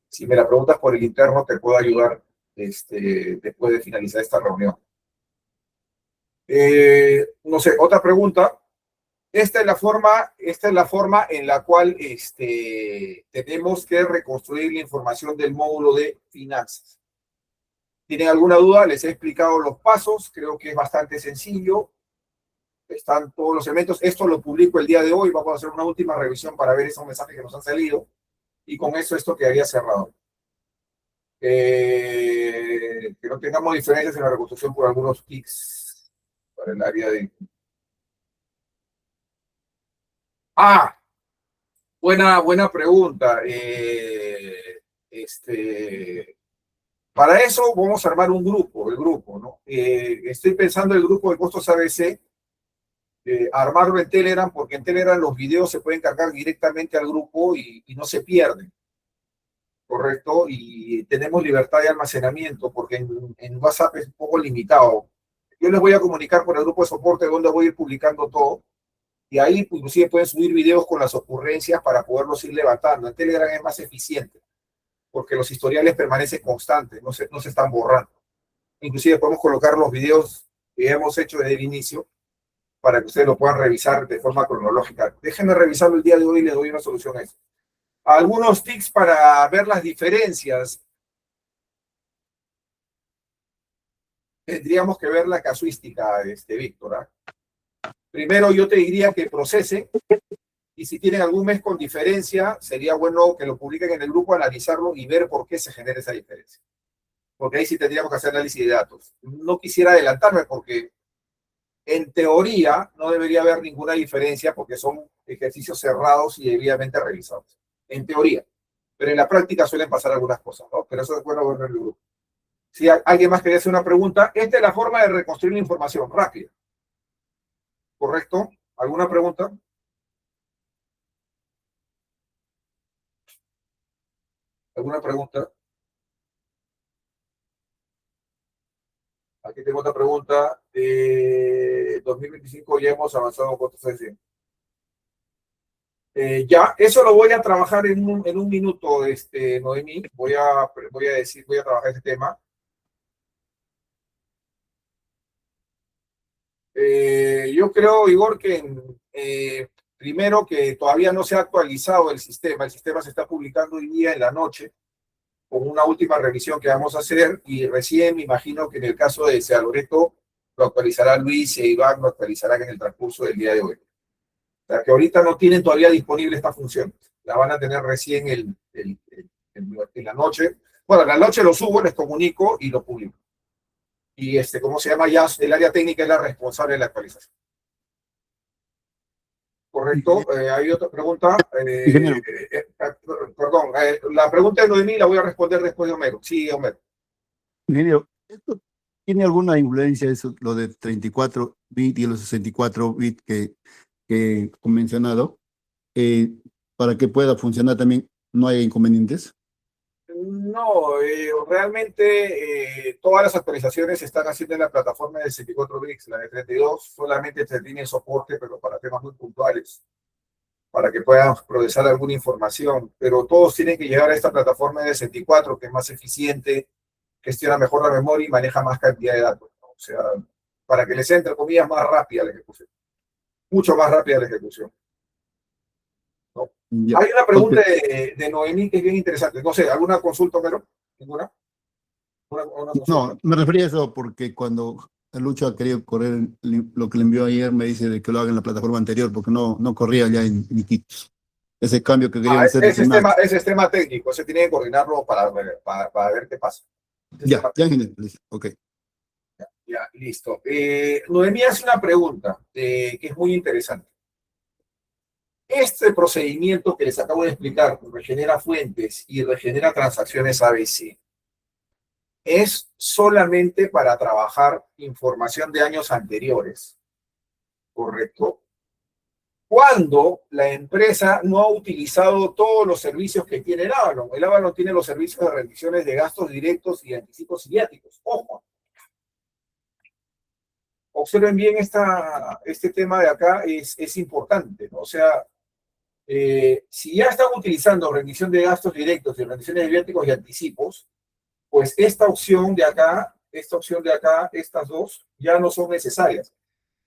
Si me la preguntas por el interno, te puedo ayudar después de finalizar esta reunión. No sé, otra pregunta. Esta es la forma en la cual tenemos que reconstruir la información del módulo de finanzas. ¿Tienen alguna duda? Les he explicado los pasos, creo que es bastante sencillo. Están todos los elementos. Esto lo publico el día de hoy. Vamos a hacer una última revisión para ver esos mensajes que nos han salido. Y con eso esto quedaría cerrado. Que no tengamos diferencias en la reconstrucción por algunos tics para el área de... Ah, buena pregunta. Para eso vamos a armar un grupo, el grupo, ¿no? Estoy pensando el grupo de costos ABC, armarlo en Telegram, porque en Telegram los videos se pueden cargar directamente al grupo y no se pierden, ¿correcto? Y tenemos libertad de almacenamiento, porque en WhatsApp es un poco limitado. Yo les voy a comunicar por el grupo de soporte donde voy a ir publicando todo, Y ahí pues, inclusive pueden subir videos con las ocurrencias para poderlos ir levantando. En Telegram es más eficiente, porque los historiales permanecen constantes, no se están borrando. Inclusive podemos colocar los videos que hemos hecho desde el inicio para que ustedes lo puedan revisar de forma cronológica. Déjenme revisarlo el día de hoy y les doy una solución a eso. Algunos tips para ver las diferencias. Tendríamos que ver la casuística, Víctor. Primero yo te diría que procesen, y si tienen algún mes con diferencia, sería bueno que lo publiquen en el grupo, analizarlo y ver por qué se genera esa diferencia. Porque ahí sí tendríamos que hacer análisis de datos. No quisiera adelantarme porque en teoría no debería haber ninguna diferencia porque son ejercicios cerrados y debidamente revisados. En teoría. Pero en la práctica suelen pasar algunas cosas, ¿no? Pero eso es bueno verlo en el grupo. Si alguien más quería hacer una pregunta, esta es la forma de reconstruir la información rápida. ¿Correcto? ¿Alguna pregunta? ¿Alguna pregunta? Aquí tengo otra pregunta. 2025 ya hemos avanzado con ya, eso lo voy a trabajar en un minuto, Noemí. Voy a trabajar ese tema. Yo creo, Igor, que primero que todavía no se ha actualizado el sistema se está publicando hoy día en la noche, con una última revisión que vamos a hacer, y recién me imagino que en el caso de Sea Loreto lo actualizará Luis y Iván lo actualizarán en el transcurso del día de hoy. O sea, que ahorita no tienen todavía disponible esta función, la van a tener recién en la noche. Bueno, en la noche lo subo, les comunico y lo publico. Y ¿cómo se llama? Ya el área técnica es la responsable de la actualización. Correcto. Hay otra pregunta. Ingeniero, Perdón, la pregunta de Noemí la voy a responder después de Homero. Sí, Homero. ingeniero, ¿esto tiene alguna influencia eso, lo de 34 bits y los 64 bits que he mencionado? Para que pueda funcionar también, ¿no hay inconvenientes? No, realmente todas las actualizaciones se están haciendo en la plataforma de 64 bits. La de 32 solamente tiene soporte, pero para temas muy puntuales, para que puedan procesar alguna información. Pero todos tienen que llegar a esta plataforma de 64, que es más eficiente, gestiona mejor la memoria y maneja más cantidad de datos, ¿no? O sea, para que les entre, comillas, más rápida la ejecución. Mucho más rápida la ejecución, ¿no? Ya, Hay una pregunta ok. de Noemí que es bien interesante. No sé, ¿alguna consulta, Homero? ¿Ninguna? Una consulta. No, me refería a eso porque cuando Lucho ha querido correr lo que le envió ayer, me dice de que lo haga en la plataforma anterior, porque no corría ya en Iquitos. Ese cambio que querían hacer de semana. Ese es tema técnico, se tiene que coordinarlo para ver qué pasa. Ya, ingeniero, listo, ok. Ya, listo. Noemí hace una pregunta que es muy interesante. Este procedimiento que les acabo de explicar, regenera fuentes y regenera transacciones ABC, es solamente para trabajar información de años anteriores, ¿correcto? Cuando la empresa no ha utilizado todos los servicios que tiene el Avalon. El Avalon tiene los servicios de rendiciones de gastos directos y anticipos ciáticos. Ojo. Observen bien este tema de acá, es importante, ¿no? O sea, si ya están utilizando rendición de gastos directos y rendiciones de viáticos y anticipos, pues esta opción de acá, estas dos, ya no son necesarias.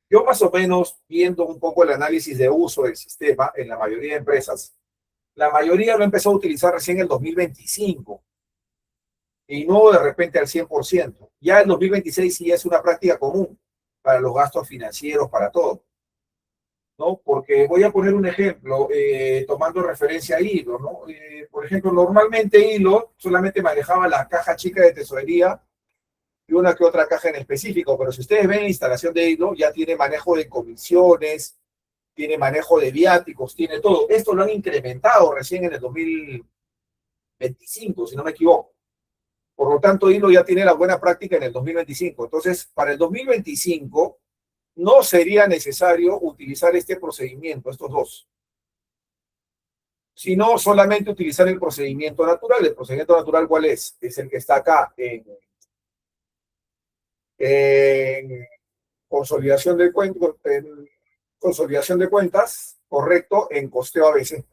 Yo más o menos, viendo un poco el análisis de uso del sistema en la mayoría de empresas, la mayoría lo empezó a utilizar recién en el 2025 y no de repente al 100%. Ya el 2026 sí es una práctica común para los gastos financieros, para todo, ¿no? Porque voy a poner un ejemplo, tomando referencia a Hilo, ¿no? Por ejemplo, normalmente Hilo solamente manejaba la caja chica de tesorería y una que otra caja en específico, pero si ustedes ven la instalación de Hilo, ya tiene manejo de comisiones, tiene manejo de viáticos, tiene todo. Esto lo han incrementado recién en el 2025, si no me equivoco. Por lo tanto, Hilo ya tiene la buena práctica en el 2025. Entonces, para el 2025, no sería necesario utilizar este procedimiento, estos dos, sino solamente utilizar el procedimiento natural. ¿El procedimiento natural cuál es? Es el que está acá en consolidación del cuento, consolidación de cuentas, correcto, en costeo ABC.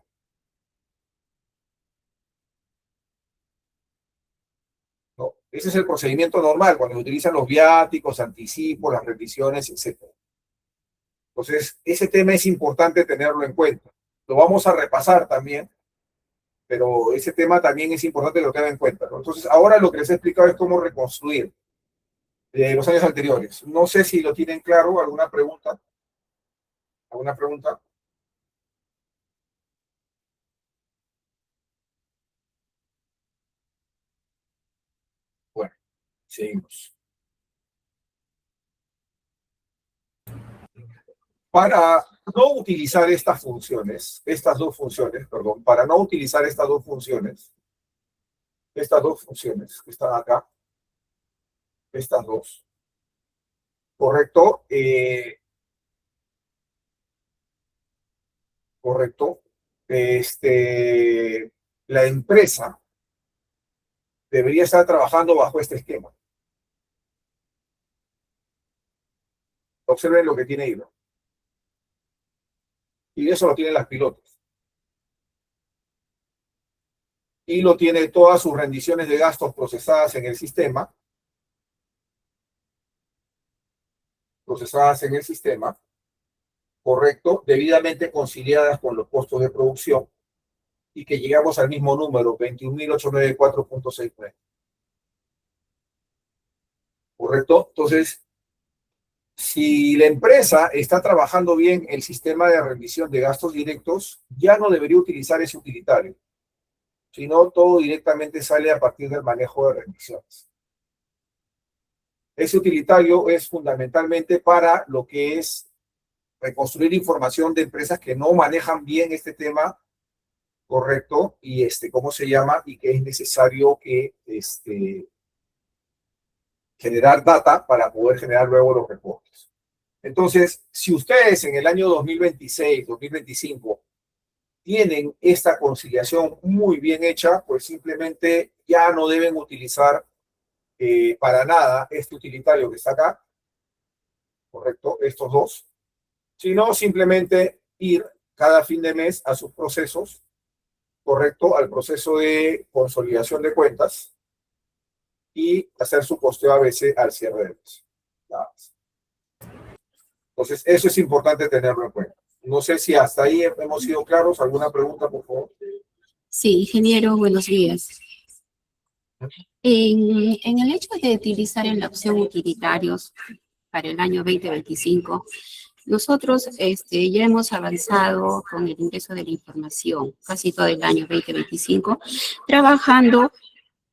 ¿No? Ese es el procedimiento normal, cuando se utilizan los viáticos, anticipos, las rendiciones, etc. Entonces, ese tema es importante tenerlo en cuenta. Lo vamos a repasar también, pero ese tema también es importante que lo tengan en cuenta, ¿no? Entonces, ahora lo que les he explicado es cómo reconstruir los años anteriores. No sé si lo tienen claro, ¿alguna pregunta? ¿Alguna pregunta? Bueno, seguimos. Para no utilizar estas dos funciones, perdón, para no utilizar estas dos funciones que están acá, estas dos, ¿correcto? Correcto. La empresa debería estar trabajando bajo este esquema. Observen lo que tiene hilo. Y eso lo tienen las pilotos. Y lo tiene todas sus rendiciones de gastos procesadas en el sistema. Correcto, debidamente conciliadas con los costos de producción y que llegamos al mismo número, 21.894.69. ¿Correcto? Entonces, si la empresa está trabajando bien el sistema de rendición de gastos directos, ya no debería utilizar ese utilitario, sino todo directamente sale a partir del manejo de rendiciones. Ese utilitario es fundamentalmente para lo que es reconstruir información de empresas que no manejan bien este tema, correcto, y ¿cómo se llama? Y que es necesario que generar data para poder generar luego los reportes. Entonces, si ustedes en el año 2026, 2025 tienen esta conciliación muy bien hecha, pues simplemente ya no deben utilizar para nada este utilitario que está acá, correcto, estos dos, sino simplemente ir cada fin de mes a sus procesos, correcto, al proceso de consolidación de cuentas y hacer su costeo ABC al cierre de mes. Nada más. Entonces, eso es importante tenerlo en cuenta. No sé si hasta ahí hemos sido claros. ¿Alguna pregunta, por favor? Sí, ingeniero, buenos días. En el hecho de utilizar en la opción utilitarios para el año 2025, nosotros ya hemos avanzado con el ingreso de la información casi todo el año 2025, trabajando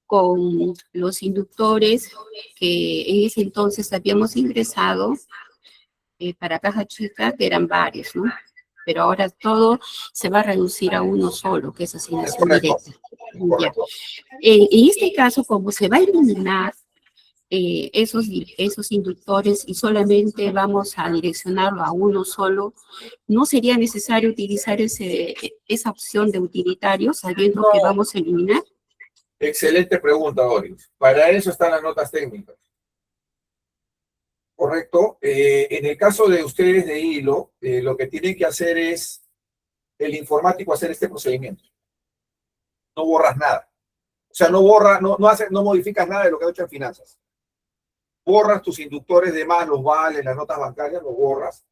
con los inductores que en ese entonces habíamos ingresado para caja chica, que eran varios, ¿no? Pero ahora todo se va a reducir a uno solo, que es asignación directa. Ya. En este caso, como se va a eliminar esos inductores y solamente vamos a direccionarlo a uno solo, ¿no sería necesario utilizar esa opción de utilitario sabiendo que vamos a eliminar? Excelente pregunta, Doris. Para eso están las notas técnicas. Correcto. En el caso de ustedes de hilo, lo que tienen que hacer es el informático hacer este procedimiento. No borras nada. O sea, no modificas nada de lo que has hecho en finanzas. Borras tus inductores de más, los vales, las notas bancarias, los borras,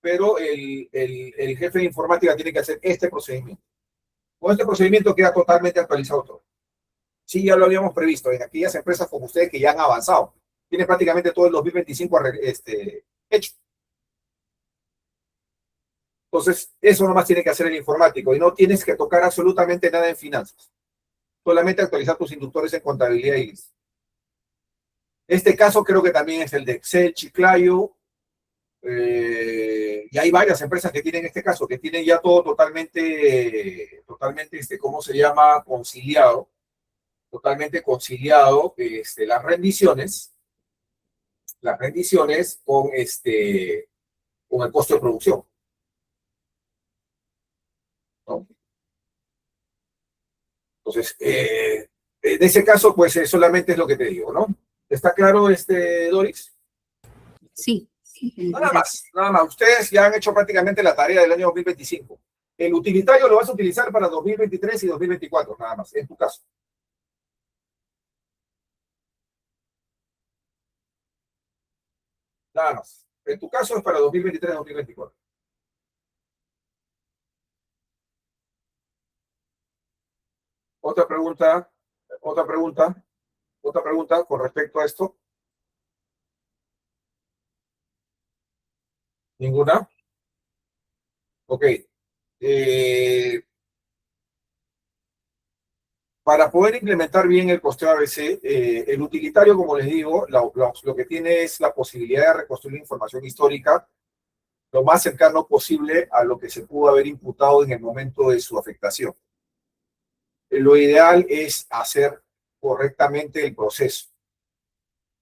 pero el jefe de informática tiene que hacer este procedimiento. Con este procedimiento queda totalmente actualizado todo. Sí, ya lo habíamos previsto en aquellas empresas como ustedes que ya han avanzado. Tiene prácticamente todo el 2025 hecho. Entonces, eso nomás tiene que hacer el informático y no tienes que tocar absolutamente nada en finanzas. Solamente actualizar tus inductores en contabilidad y listo. Este caso creo que también es el de Excel, Chiclayo, y hay varias empresas que tienen este caso, que tienen ya todo totalmente, ¿cómo se llama? Conciliado. Totalmente conciliado las rendiciones con el costo de producción, ¿no? Entonces, en ese caso, pues solamente es lo que te digo, ¿no? ¿Está claro, Doris? Sí. Nada más, nada más. Ustedes ya han hecho prácticamente la tarea del año 2025. El utilitario lo vas a utilizar para 2023 y 2024, nada más, en tu caso. Nada más. En tu caso es para 2023 y 2024. Otra pregunta, otra pregunta, otra pregunta con respecto a esto. ¿Ninguna? Ok. Para poder implementar bien el costeo ABC, el utilitario, como les digo, lo que tiene es la posibilidad de reconstruir información histórica lo más cercano posible a lo que se pudo haber imputado en el momento de su afectación. Lo ideal es hacer correctamente el proceso.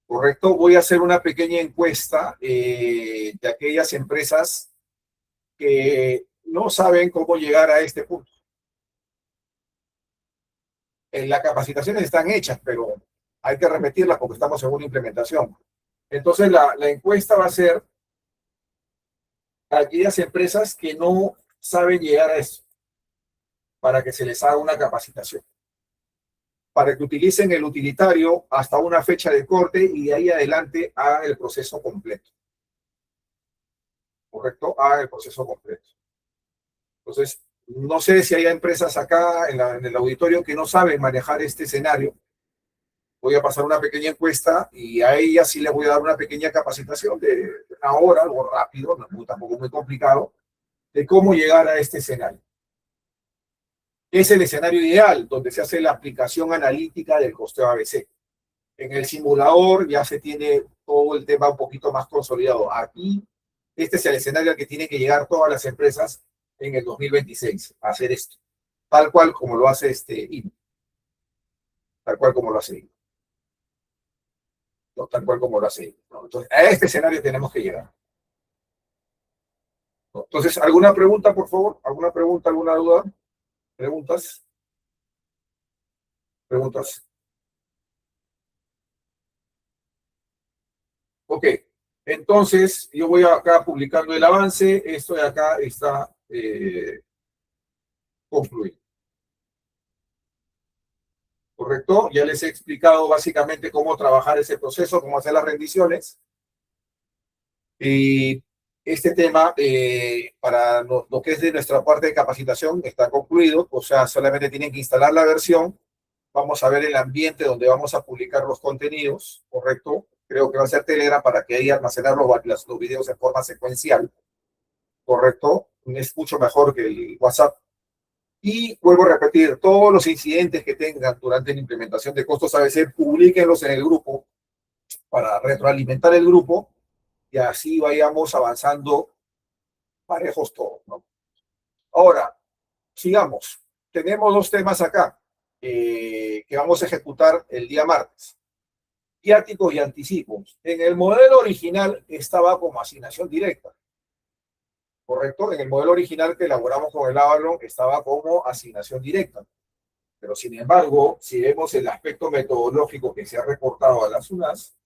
¿Correcto? Voy a hacer una pequeña encuesta de aquellas empresas que no saben cómo llegar a este punto. Las capacitaciones están hechas, pero hay que repetirlas porque estamos en una implementación. Entonces, la encuesta va a ser a aquellas empresas que no saben llegar a eso, para que se les haga una capacitación, para que utilicen el utilitario hasta una fecha de corte y de ahí adelante hagan el proceso completo. ¿Correcto? Hagan el proceso completo. Entonces, no sé si hay empresas acá en el auditorio que no saben manejar este escenario. Voy a pasar una pequeña encuesta y a ellas sí les voy a dar una pequeña capacitación de una hora, algo rápido, no, tampoco muy complicado, de cómo llegar a este escenario. Es el escenario ideal donde se hace la aplicación analítica del costeo ABC. En el simulador ya se tiene todo el tema un poquito más consolidado. Aquí, este es el escenario al que tienen que llegar todas las empresas en el 2026, a hacer esto. Tal cual como lo hace INE. Tal cual como lo hace INE. No, tal cual como lo hace INE. ¿No? Entonces, a este escenario tenemos que llegar. ¿No? Entonces, ¿alguna pregunta, por favor? ¿Alguna pregunta, alguna duda? ¿Preguntas? ¿Preguntas? Ok, entonces yo voy acá publicando el avance, esto de acá está concluido. ¿Correcto? Ya les he explicado básicamente cómo trabajar ese proceso, cómo hacer las rendiciones. Y este tema, para lo que es de nuestra parte de capacitación, está concluido, o sea, solamente tienen que instalar la versión. Vamos a ver el ambiente donde vamos a publicar los contenidos, ¿correcto? Creo que va a ser Telegram para que ahí almacenar los videos en forma secuencial, ¿correcto? Es mucho mejor que el WhatsApp. Y vuelvo a repetir, todos los incidentes que tengan durante la implementación de costos ABC, publíquenlos en el grupo para retroalimentar el grupo y así vayamos avanzando parejos todos, ¿no? Ahora, sigamos. Tenemos dos temas acá que vamos a ejecutar el día martes. Viáticos y anticipos. En el modelo original estaba como asignación directa. ¿Correcto? En el modelo original que elaboramos con el Avalon estaba como asignación directa. Pero sin embargo, si vemos el aspecto metodológico que se ha reportado a las UNAS,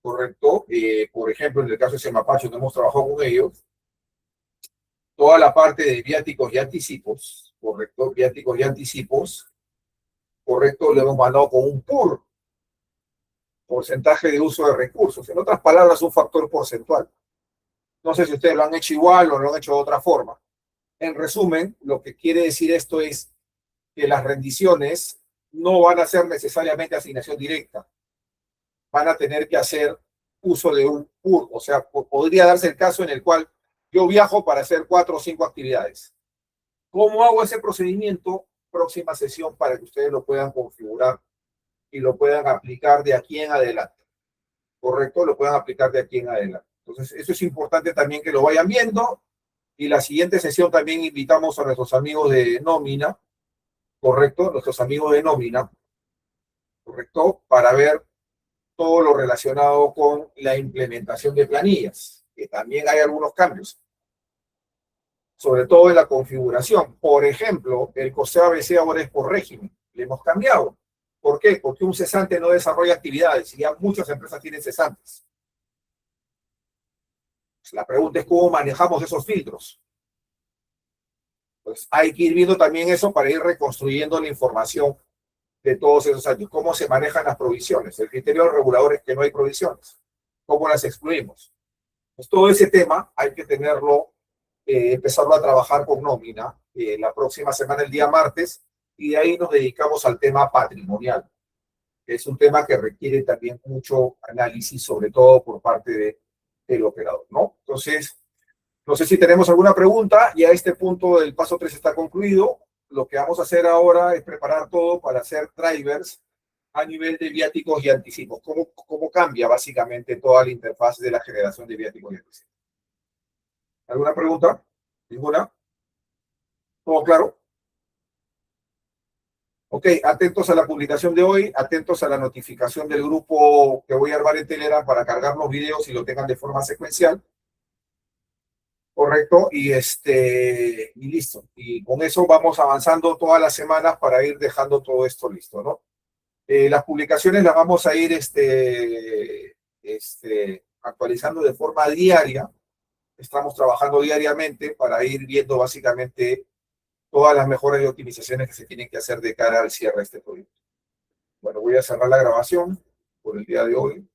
¿correcto? Por ejemplo, en el caso de Semapacho, no hemos trabajado con ellos, toda la parte de viáticos y anticipos, ¿correcto? Viáticos y anticipos, ¿correcto? Lo hemos mandado con un PUR, porcentaje de uso de recursos. En otras palabras, un factor porcentual. No sé si ustedes lo han hecho igual o lo han hecho de otra forma. En resumen, lo que quiere decir esto es que las rendiciones no van a ser necesariamente asignación directa. Van a tener que hacer uso de un PUR. O sea, podría darse el caso en el cual yo viajo para hacer 4 o 5 actividades. ¿Cómo hago ese procedimiento? Próxima sesión para que ustedes lo puedan configurar y lo puedan aplicar de aquí en adelante. ¿Correcto? Lo puedan aplicar de aquí en adelante. Entonces, eso es importante también que lo vayan viendo. Y la siguiente sesión también invitamos a nuestros amigos de nómina, ¿correcto? Nuestros amigos de nómina, ¿correcto? Para ver todo lo relacionado con la implementación de planillas, que también hay algunos cambios, sobre todo en la configuración. Por ejemplo, el costeo ABC ahora es por régimen, le hemos cambiado. ¿Por qué? Porque un cesante no desarrolla actividades y ya muchas empresas tienen cesantes. La pregunta es cómo manejamos esos filtros. Pues hay que ir viendo también eso para ir reconstruyendo la información de todos esos años. ¿Cómo se manejan las provisiones? El criterio regulador es que no hay provisiones. ¿Cómo las excluimos? Pues todo ese tema hay que tenerlo, empezarlo a trabajar con nómina la próxima semana, el día martes, y de ahí nos dedicamos al tema patrimonial. Es un tema que requiere también mucho análisis, sobre todo por parte del operador, ¿no? Entonces, no sé si tenemos alguna pregunta. Ya a este punto el paso 3 está concluido. Lo que vamos a hacer ahora es preparar todo para hacer drivers a nivel de viáticos y anticipos. ¿Cómo cambia básicamente toda la interfaz de la generación de viáticos y anticipos? ¿Alguna pregunta? ¿Ninguna? ¿Todo claro? Ok, atentos a la publicación de hoy, atentos a la notificación del grupo que voy a armar en Telegram para cargar los videos y lo tengan de forma secuencial. Correcto, y listo. Y con eso vamos avanzando todas las semanas para ir dejando todo esto listo, ¿no? Las publicaciones las vamos a ir actualizando de forma diaria. Estamos trabajando diariamente para ir viendo básicamente todas las mejoras y optimizaciones que se tienen que hacer de cara al cierre de este proyecto. Bueno, voy a cerrar la grabación por el día de hoy.